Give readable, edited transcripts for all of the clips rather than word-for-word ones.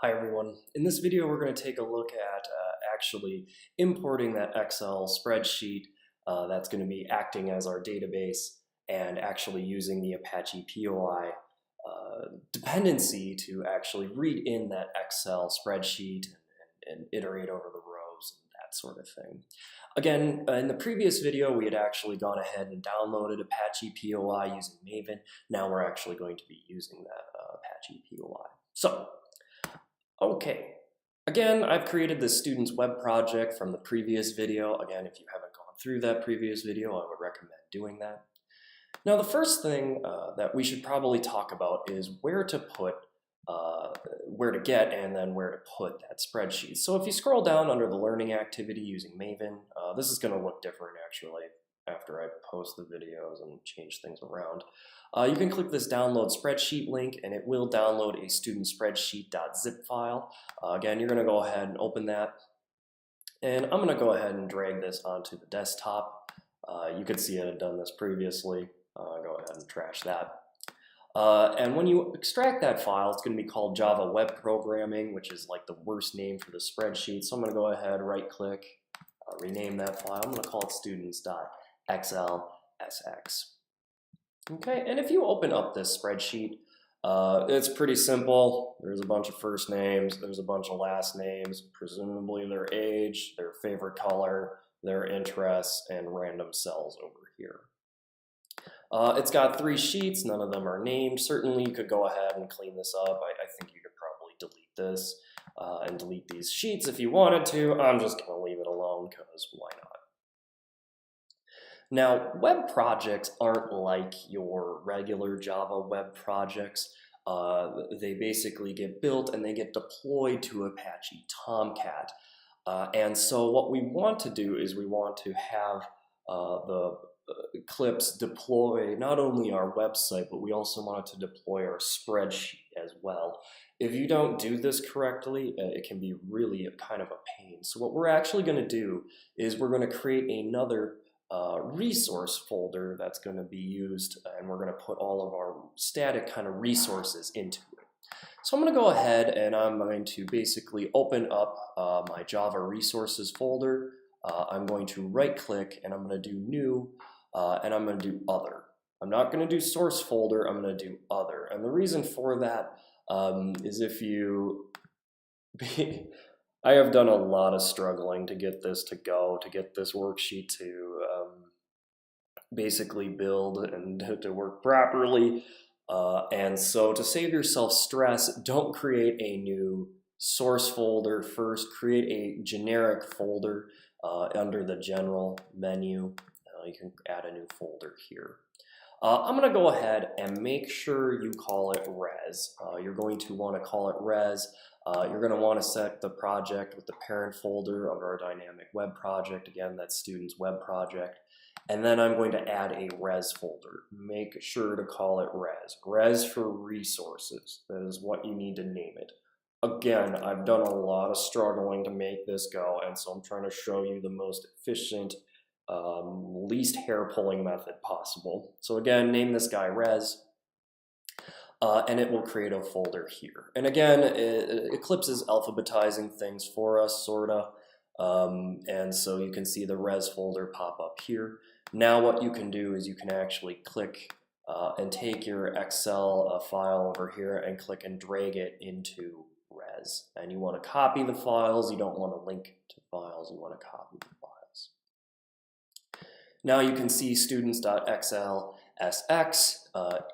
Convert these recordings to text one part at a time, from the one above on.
Hi everyone. In this video we're going to take a look at actually importing that Excel spreadsheet that's going to be acting as our database and actually using the Apache POI dependency to actually read in that Excel spreadsheet and iterate over the rows and that sort of thing. Again, in the previous video we had actually gone ahead and downloaded Apache POI using Maven. Now we're actually going to be using that Apache POI. So, okay, again, I've created this student's web project from the previous video. Again, if you haven't gone through that previous video, I would recommend doing that. Now, the first thing that we should probably talk about is where to put, where to get, and then where to put that spreadsheet. So if you scroll down under the learning activity using Maven, this is going to look different actually after I post the videos and change things around. You can click this download spreadsheet link and it will download a student spreadsheet.zip file. Again, you're going to go ahead and open that. And I'm going to go ahead and drag this onto the desktop. You could see I had done this previously. Go ahead and trash that. And when you extract that file, it's going to be called Java Web Programming, which is like the worst name for the spreadsheet. So I'm going to go ahead, right click, rename that file. I'm going to call it students.xlsx. Okay, and if you open up this spreadsheet, it's pretty simple. There's a bunch of first names, there's a bunch of last names, presumably their age, their favorite color, their interests, and random cells over here. It's got 3 sheets, none of them are named. Certainly you could go ahead and clean this up. I think you could probably delete this and delete these sheets if you wanted to. I'm just going to leave it alone because why not? Now, web projects aren't like your regular Java web projects. They basically get built and they get deployed to Apache Tomcat. And so what we want to do is we want to have the Eclipse deploy not only our website, but we also want it to deploy our spreadsheet as well. If you don't do this correctly, it can be really kind of a pain. So what we're actually going to do is we're going to create another resource folder that's going to be used, and we're going to put all of our static kind of resources into it. So I'm going to go ahead and I'm going to basically open up my Java resources folder. I'm going to right click and I'm going to do new and I'm going to do other. I'm not going to do source folder, I'm going to do other. And the reason for that is if you I have done a lot of struggling to get this to go, to get this worksheet to basically build and to work properly. And so to save yourself stress, don't create a new source folder first. Create a generic folder under the general menu. You can add a new folder here. I'm going to go ahead and make sure you call it res. You're going to want to call it res. You're going to want to set the project with the parent folder under our dynamic web project. Again, that's students web project. And then I'm going to add a res folder. Make sure to call it res. Res for resources. That is what you need to name it. Again, I've done a lot of struggling to make this go, and so I'm trying to show you the most efficient, least hair-pulling method possible. So again, name this guy res. And it will create a folder here. And again, Eclipse is alphabetizing things for us, sorta. And so you can see the res folder pop up here. Now what you can do is you can actually click and take your Excel file over here and click and drag it into res. And you want to copy the files, you don't want to link to files, you want to copy the files. Now you can see students.xlsx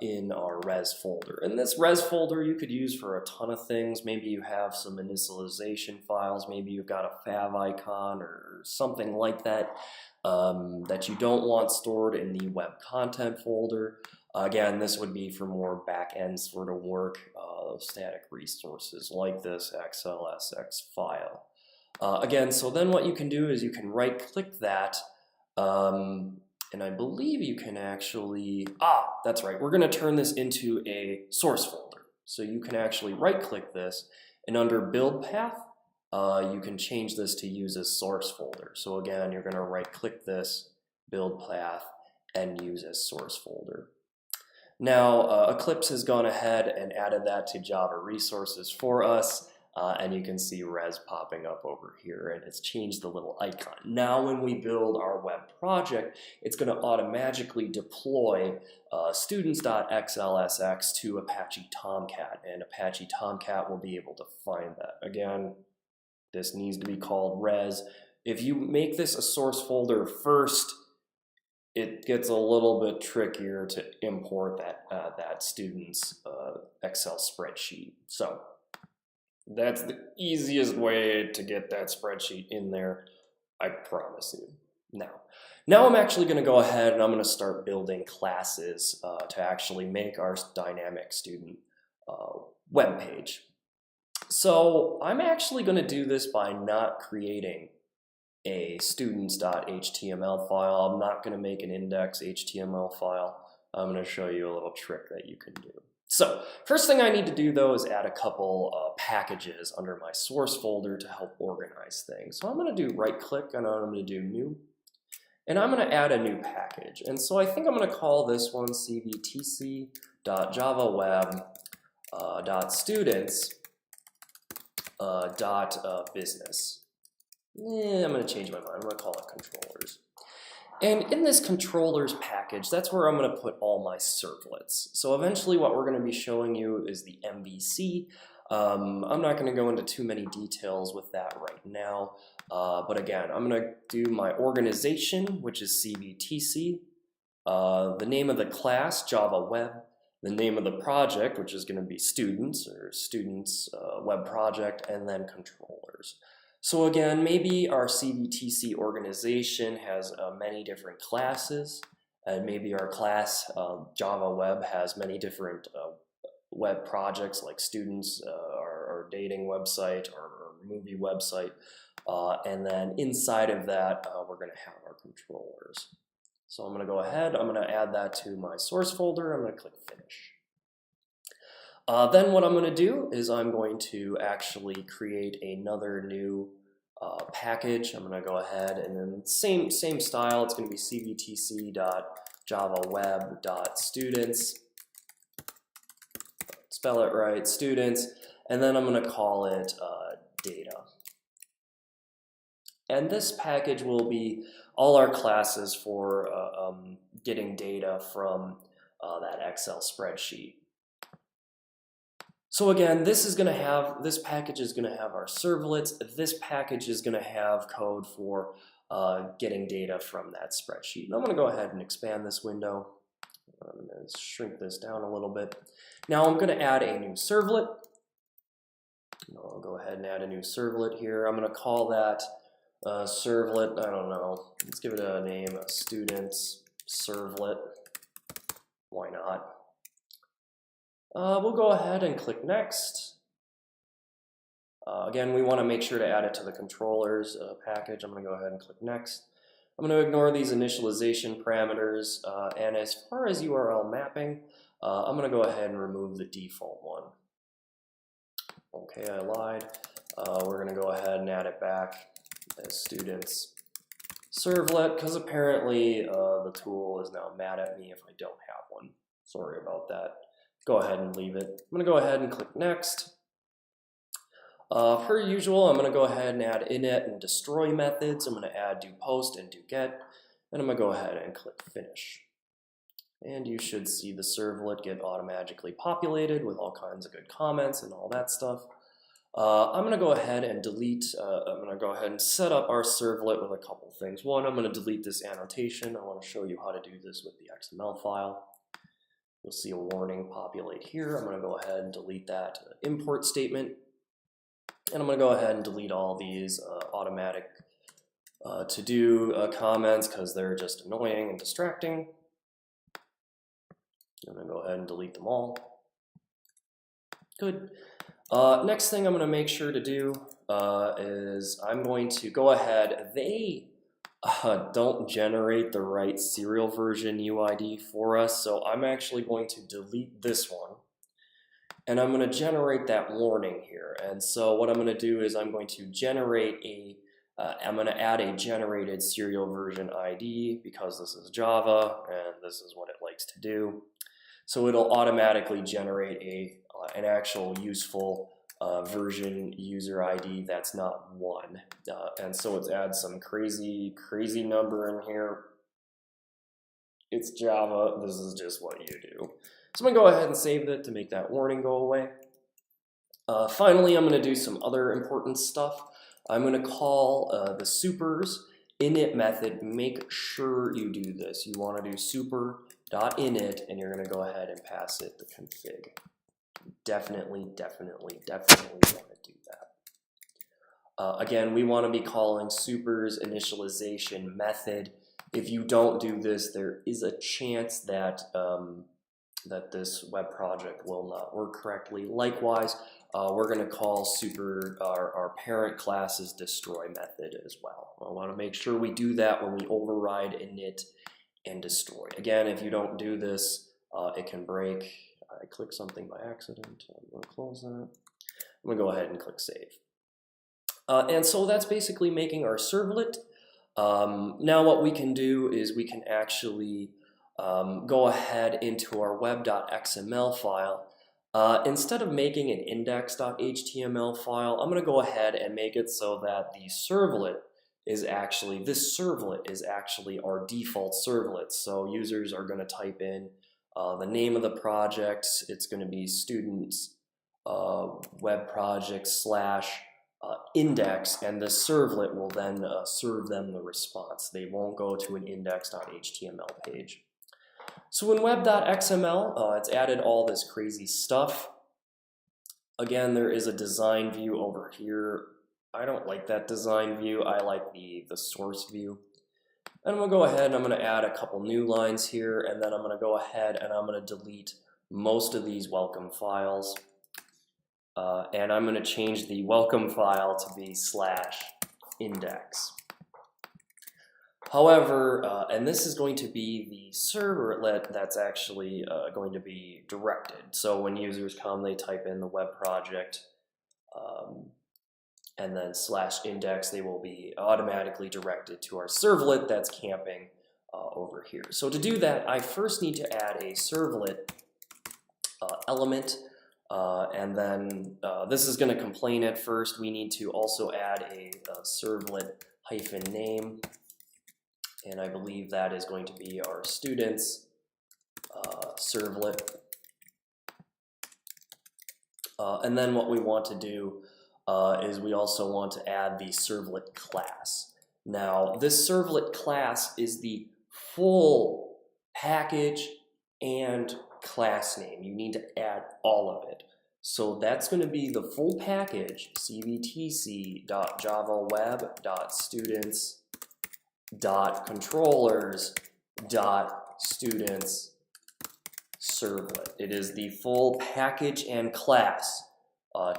in our res folder. And this res folder you could use for a ton of things. Maybe you have some initialization files, maybe you've got a fav icon or something like that that you don't want stored in the web content folder. Again, this would be for more back-end sort of work, static resources like this XLSX file. Again, so then what you can do is you can right-click that, and I believe you can actually, that's right, we're going to turn this into a source folder. So you can actually right-click this, and under build path, you can change this to use as source folder. So again, you're going to right-click this, build path, and use as source folder. Now, Eclipse has gone ahead and added that to Java resources for us. and you can see res popping up over here, and it's changed the little icon. Now when we build our web project, it's going to automatically deploy students.xlsx to Apache Tomcat, and Apache Tomcat will be able to find that. Again, this needs to be called res. If you make this a source folder first, it gets a little bit trickier to import that student's Excel spreadsheet. So that's the easiest way to get that spreadsheet in there, I promise you. Now I'm actually going to go ahead and I'm going to start building classes to actually make our dynamic student web page. So I'm actually going to do this by not creating a students.html file. I'm not going to make an index.html file. I'm going to show you a little trick that you can do. So first thing I need to do though is add a couple packages under my source folder to help organize things. So I'm going to do right click and I'm going to do new. And I'm going to add a new package. And so I think I'm going to call this one cvtc.javaweb.students.business. I'm going to change my mind. I'm going to call it controllers. And in this controllers package, that's where I'm going to put all my servlets. So eventually what we're going to be showing you is the MVC. I'm not going to go into too many details with that right now. But again, I'm going to do my organization, which is CVTC, the name of the class, Java Web, the name of the project, which is going to be students or students web project, and then controllers. So again, maybe our CVTC organization has many different classes, and maybe our class Java Web has many different web projects like students, our dating website, or movie website, and then inside of that we're going to have our controllers. So I'm going to go ahead, I'm going to add that to my source folder, I'm going to click finish. Then what I'm going to do is I'm going to actually create another new package. I'm going to go ahead and then same style, it's going to be cvtc.javaweb.students, spell it right, students, and then I'm going to call it data. And this package will be all our classes for getting data from that Excel spreadsheet. So again, this package is going to have our servlets. This package is going to have code for getting data from that spreadsheet. And I'm going to go ahead and expand this window. I'm going to shrink this down a little bit. Now I'm going to add a new servlet. I'll go ahead and add a new servlet here. I'm going to call that servlet, I don't know, let's give it a name, StudentsServlet. Why not? We'll go ahead and click next. Again, we want to make sure to add it to the controllers package. I'm going to go ahead and click next. I'm going to ignore these initialization parameters, and as far as URL mapping, I'm going to go ahead and remove the default one. Okay, I lied. We're going to go ahead and add it back as StudentsServlet, because apparently the tool is now mad at me if I don't have one. Sorry about that. Go ahead and leave it. I'm going to go ahead and click next. Per usual, I'm going to go ahead and add init and destroy methods. I'm going to add do post and do get. Then I'm going to go ahead and click finish. And you should see the servlet get automatically populated with all kinds of good comments and all that stuff. I'm going to go ahead and delete, I'm going to go ahead and set up our servlet with a couple things. One, I'm going to delete this annotation. I want to show you how to do this with the XML file. You'll see a warning populate here. I'm going to go ahead and delete that import statement. And I'm going to go ahead and delete all these automatic to-do comments because they're just annoying and distracting. I'm going to go ahead and delete them all. Good. Next thing I'm going to make sure to do is I'm going to go ahead. They don't generate the right serial version UID for us, so I'm actually going to delete this one. And I'm going to generate that warning here. And so what I'm going to do is I'm going to generate I'm going to add a generated serial version ID because this is Java and this is what it likes to do. So it'll automatically generate an actual useful version user ID that's not 1. And so let's add some crazy number in here. It's Java. This is just what you do. So I'm going to go ahead and save it to make that warning go away. Finally, I'm going to do some other important stuff. I'm going to call the supers init method. Make sure you do this. You want to do super.init, and you're going to go ahead and pass it the config. Definitely want to do that. Again, we want to be calling supers initialization method. If you don't do this, there is a chance that that this web project will not work correctly. Likewise, we're going to call our parent class's destroy method as well. I want to make sure we do that when we override init and destroy. Again, if you don't do this, it can break. I clicked something by accident. I'm going to close that. I'm going to go ahead and click save. And so that's basically making our servlet. Now what we can do is we can actually go ahead into our web.xml file. Instead of making an index.html file, I'm going to go ahead and make it so that the servlet is actually, this servlet is actually our default servlet. So users are going to type in the name of the project. It's going to be students web project / index, and the servlet will then serve them the response. They won't go to an index.html page. So in web.xml, it's added all this crazy stuff. Again, there is a design view over here. I don't like that design view. I like the source view. And I'm going to go ahead and I'm going to add a couple new lines here, and then I'm going to go ahead and I'm going to delete most of these welcome files. And I'm going to change the welcome file to be /index. However, and this is going to be the servlet that's actually going to be directed. So when users come, they type in the web project and then /index, they will be automatically directed to our servlet that's camping over here. So to do that, I first need to add a servlet element. And then this is going to complain at first. We need to also add a servlet -name. And I believe that is going to be our students servlet. And then what we want to do is we also want to add the servlet class. Now, this servlet class is the full package and class name. You need to add all of it. So that's going to be the full package, cvtc.javaweb.students.controllers.students-servlet. It is the full package and class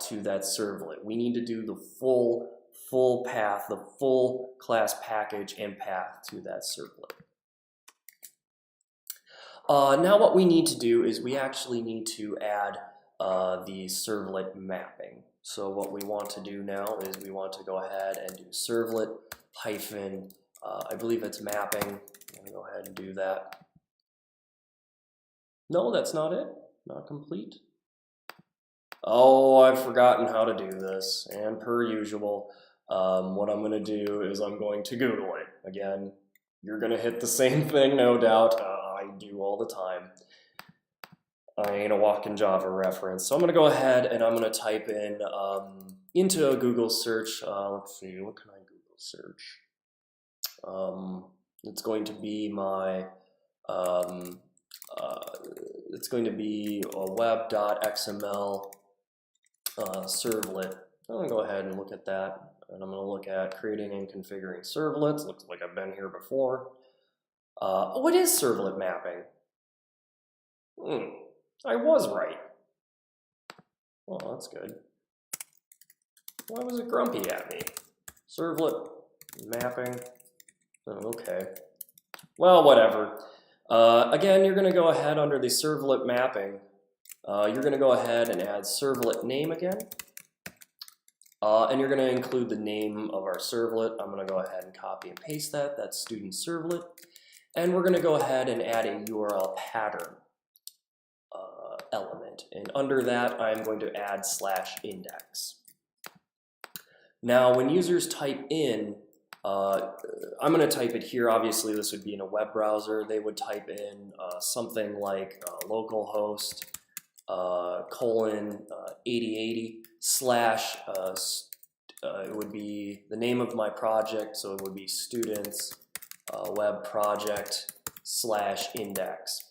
to that servlet. We need to do the full path, the full class package and path to that servlet. Now what we need to do is we actually need to add the servlet mapping. So what we want to do now is we want to go ahead and do servlet hyphen, I believe it's mapping. I'm going to go ahead and do that. No, that's not it. Not complete. Oh, I've forgotten how to do this. And per usual, what I'm going to do is I'm going to Google it. Again, you're going to hit the same thing, no doubt. I do all the time. I ain't a walking Java reference. So I'm going to go ahead and I'm going to type in into a Google search. Let's see, what can I Google search? It's going to be my, it's going to be a web.xml servlet. I'm going to go ahead and look at that. And I'm going to look at creating and configuring servlets. Looks like I've been here before. Oh, it is servlet mapping. I was right. Well, that's good. Why was it grumpy at me? Servlet mapping. Oh, okay. Well, whatever. Again, you're going to go ahead under the servlet mapping. You're going to go ahead and add servlet name again. And you're going to include the name of our servlet. I'm going to go ahead and copy and paste that. That's StudentsServlet. And we're going to go ahead and add a URL pattern. element, and under that I'm going to add /index. Now when users type in, I'm going to type it here. Obviously this would be in a web browser. They would type in something like localhost :8080 slash it would be the name of my project, so it would be students web project /index,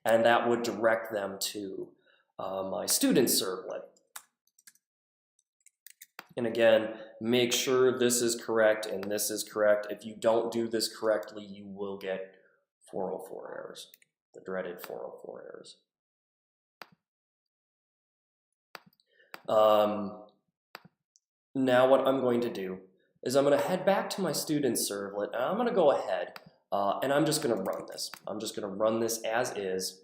and that would direct them to my StudentsServlet. And again, make sure this is correct and this is correct. If you don't do this correctly, you will get 404 errors, the dreaded 404 errors. Now what I'm going to do is I'm going to head back to my StudentsServlet, and I'm going to go ahead and I'm just going to run this. I'm just going to run this as is.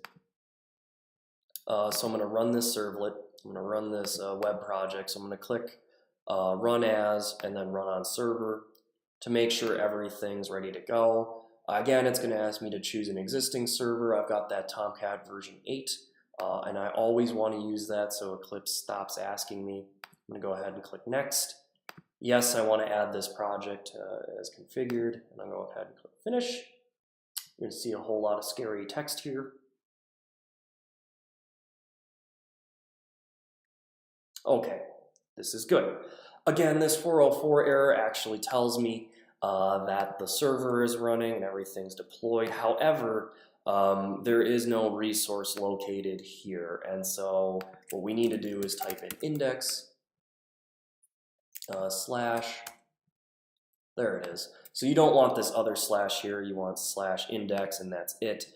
So I'm going to run this servlet. I'm going to run this web project. So I'm going to click run as and then run on server to make sure everything's ready to go. Again, it's going to ask me to choose an existing server. I've got that Tomcat version 8, and I always want to use that so Eclipse stops asking me. I'm going to go ahead and click next. Yes, I want to add this project as configured, and I'm going to go ahead and click finish. You're going to see a whole lot of scary text here. Okay, this is good. Again, this 404 error actually tells me that the server is running and everything's deployed. However, there is no resource located here, and so what we need to do is type in index / there it is. So you don't want this other slash here, you want /index, and that's it,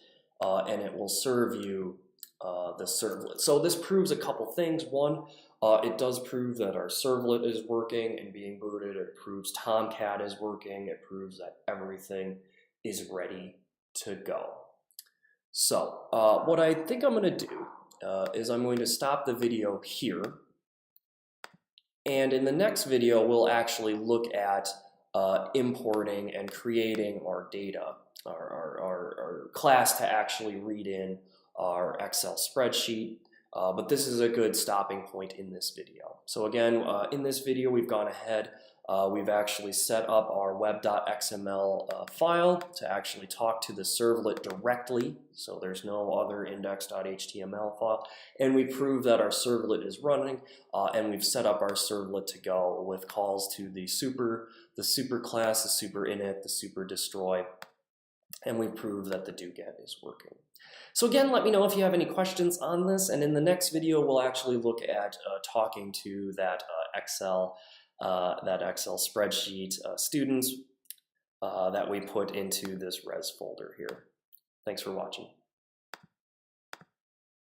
and it will serve you the servlet. So this proves a couple things. One, it does prove that our servlet is working and being booted. It proves Tomcat is working. It proves that everything is ready to go. So what I think I'm going to do is I'm going to stop the video here. And in the next video, we'll actually look at importing and creating our data, our class to actually read in our Excel spreadsheet. But this is a good stopping point in this video. So again, in this video, we've gone ahead. We've actually set up our web.xml file to actually talk to the servlet directly. So there's no other index.html file. And we prove that our servlet is running, and we've set up our servlet to go with calls to the super class, the super init, the super destroy, and we prove that the do-get is working. So again, let me know if you have any questions on this, and in the next video we'll actually look at talking to that Excel spreadsheet students that we put into this res folder here. Thanks for watching.